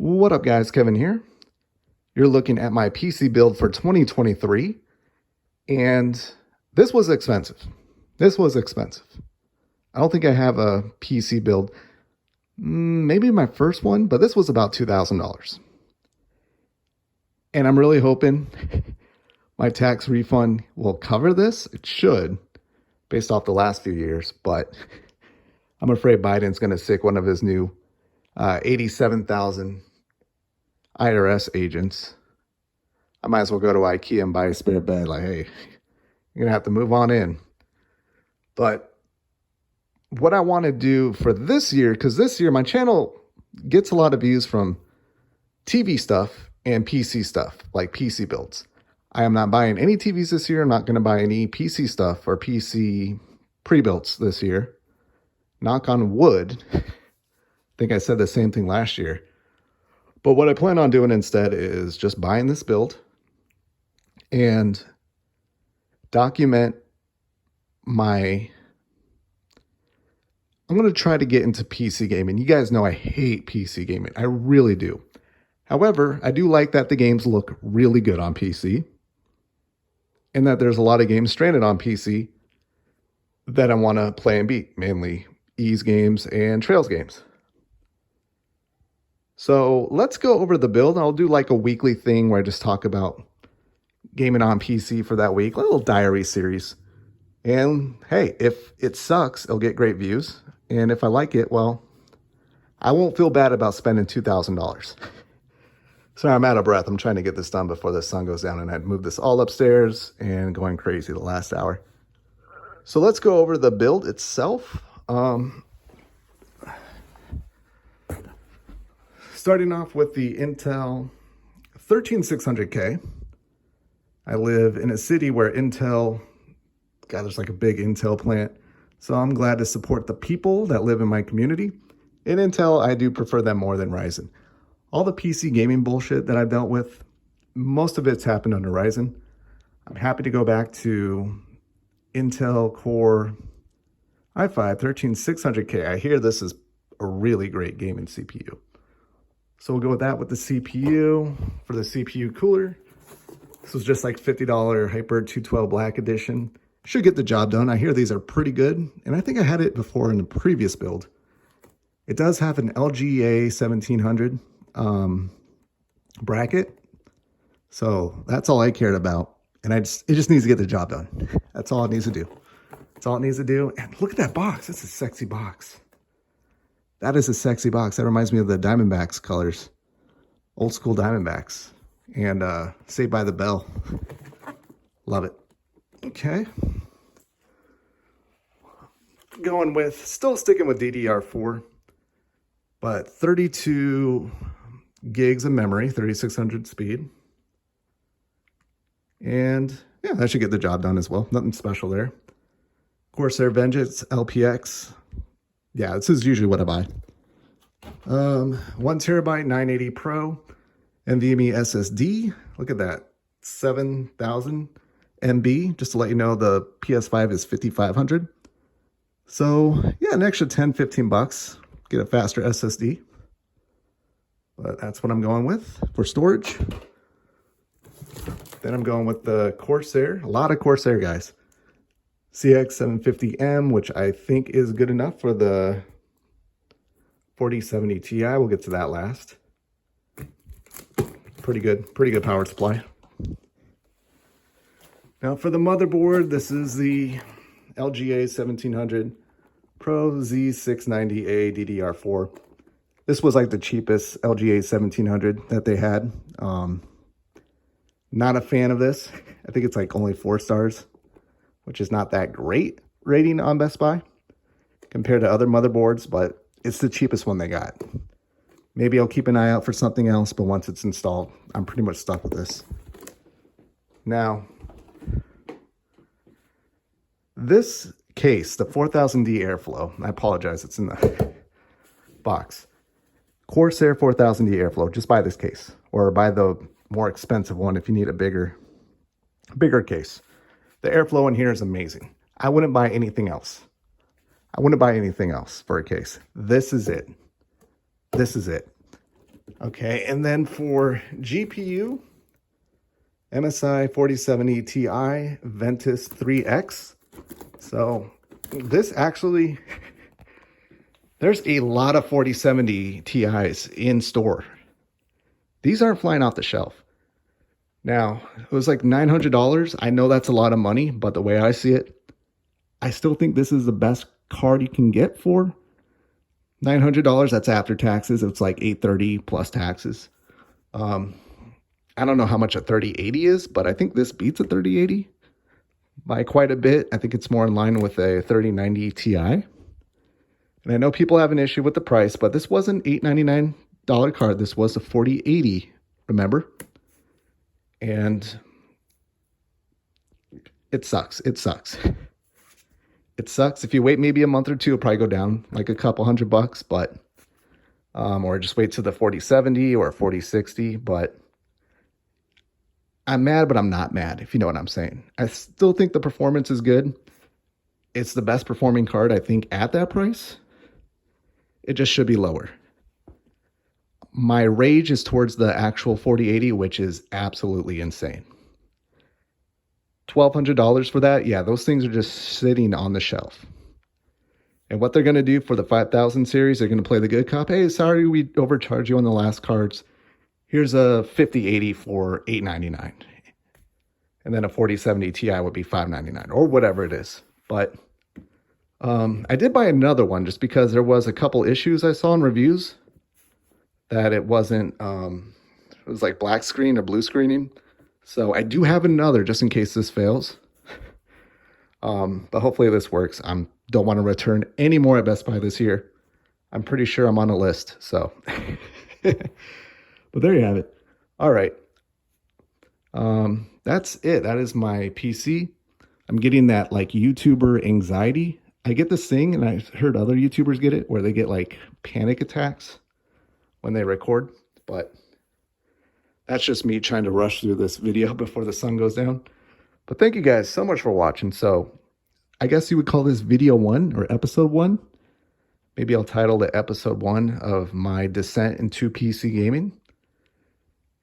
What up guys, Kevin here. You're looking at my PC build for 2023 and this was expensive. I don't think I have a PC build, maybe my first one, but this was about $2,000. And I'm really hoping my tax refund will cover this. It should, based off the last few years, but I'm afraid Biden's going to sick one of his new 87,000 IRS agents. I might as well go to IKEA and buy a spare bed. Like, hey, you're going to have to move on in. But what I want to do for this year, because this year my channel gets a lot of views from TV stuff and PC stuff, like PC builds. I am not buying any TVs this year. I'm not going to buy any PC stuff or PC pre-builts this year. Knock on wood. I think I said the same thing last year. But what I plan on doing instead is just buying this build and document I'm going to try to get into PC gaming. You guys know I hate PC gaming. I really do. However, I do like that the games look really good on PC and that there's a lot of games stranded on PC that I want to play and beat, mainly ease games and trails games. So let's go over the build. I'll do like a weekly thing where I just talk about gaming on PC for that week, a little diary series. And hey, if it sucks, it'll get great views. And if I like it, well, I won't feel bad about spending $2,000. Sorry, I'm out of breath. I'm trying to get this done before the sun goes down, and I'd move this all upstairs and going crazy the last hour. So let's go over the build itself. Starting off with the Intel 13600K. I live in a city where Intel, God, there's like a big Intel plant. So I'm glad to support the people that live in my community. In Intel, I do prefer them more than Ryzen. All the PC gaming bullshit that I've dealt with, most of it's happened under Ryzen. I'm happy to go back to Intel Core i5 13600K. I hear this is a really great gaming CPU. So we'll go with that with the CPU. For the CPU cooler, this was just like $50 Hyper 212 Black Edition. Should get the job done. I hear these are pretty good, and I think I had it before in the previous build. It does have an LGA 1700 bracket, so that's all I cared about. And it just needs to get the job done. That's all it needs to do. That's all it needs to do. And look at that box. That's a sexy box. That is a sexy box. That reminds me of the Diamondbacks colors. Old school Diamondbacks. And Saved by the Bell. Love it. Okay. Going with, still sticking with DDR4. But 32 gigs of memory, 3600 speed. And yeah, that should get the job done as well. Nothing special there. Corsair Vengeance LPX. Yeah, this is usually what I buy. 1 terabyte 980 Pro NVMe SSD. Look at that, 7,000 MB. Just to let you know, the PS5 is 5,500. So yeah, an extra 10, 15 bucks. Get a faster SSD. But that's what I'm going with for storage. Then I'm going with the Corsair. A lot of Corsair, guys. CX750M, which I think is good enough for the 4070 Ti. We'll get to that last. Pretty good power supply. Now for the motherboard, this is the LGA 1700 Pro Z690A DDR4. This was like the cheapest LGA 1700 that they had. Not a fan of this. I think it's like only 4 stars, which is not that great rating on Best Buy compared to other motherboards, but it's the cheapest one they got. Maybe I'll keep an eye out for something else, but once it's installed, I'm pretty much stuck with this. Now, this case, the 4000D Airflow, I apologize, it's in the box. Corsair 4000D Airflow, just buy this case, or buy the more expensive one if you need a bigger case. The airflow in here is amazing. I wouldn't buy anything else. I wouldn't buy anything else for a case. This is it. This is it. Okay, and then for GPU, MSI 4070 Ti Ventus 3X. So this actually, there's a lot of 4070 Ti's in store. These aren't flying off the shelf. Now, it was like $900. I know that's a lot of money, but the way I see it, I still think this is the best card you can get for $900. That's after taxes. It's like $830 plus taxes. I don't know how much a 3080 is, but I think this beats a 3080 by quite a bit. I think it's more in line with a 3090 Ti. And I know people have an issue with the price, but this was an $899 card. This was a 4080, remember? And it sucks. It sucks. It sucks. If you wait maybe a month or two, it'll probably go down like a couple $100, but or just wait to the 4070 or 4060. But I'm mad, but I'm not mad, if you know what I'm saying. I still think the performance is good. It's the best performing card, I think, at that price. It just should be lower. My rage is towards the actual 4080, which is absolutely insane. $1,200 for that? Yeah, those things are just sitting on the shelf. And what they're going to do for the 5000 series, they're going to play the good cop. Hey, sorry, we overcharged you on the last cards. Here's a 5080 for $899. And then a 4070 Ti would be $599 or whatever it is. But I did buy another one just because there was a couple issues I saw in reviews that it wasn't, it was like black screen or blue screening. So I do have another just in case this fails. But hopefully this works. I don't want to return any more at Best Buy this year. I'm pretty sure I'm on a list. So, but there you have it. All right. That's it. That is my PC. I'm getting that like YouTuber anxiety. I get this thing, and I've heard other YouTubers get it, where they get like panic attacks when they record. But that's just me trying to rush through this video before the sun goes down. But thank you guys so much for watching. So I guess you would call this video 1 or episode 1. Maybe I'll title it episode 1 of my descent into PC gaming.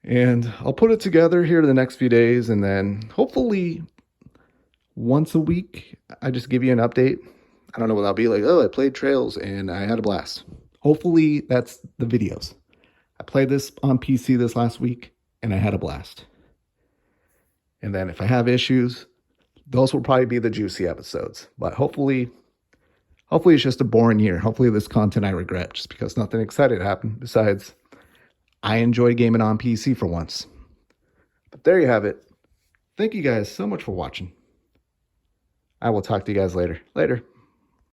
And I'll put it together here in the next few days. And then hopefully once a week, I just give you an update. I don't know what I'll be like. Oh, I played Trails and I had a blast. Hopefully that's the videos. I played this on PC this last week and I had a blast. And then if I have issues, those will probably be the juicy episodes. But hopefully it's just a boring year. Hopefully this content I regret just because nothing exciting happened. Besides, I enjoy gaming on PC for once. But there you have it. Thank you guys so much for watching. I will talk to you guys later. Later.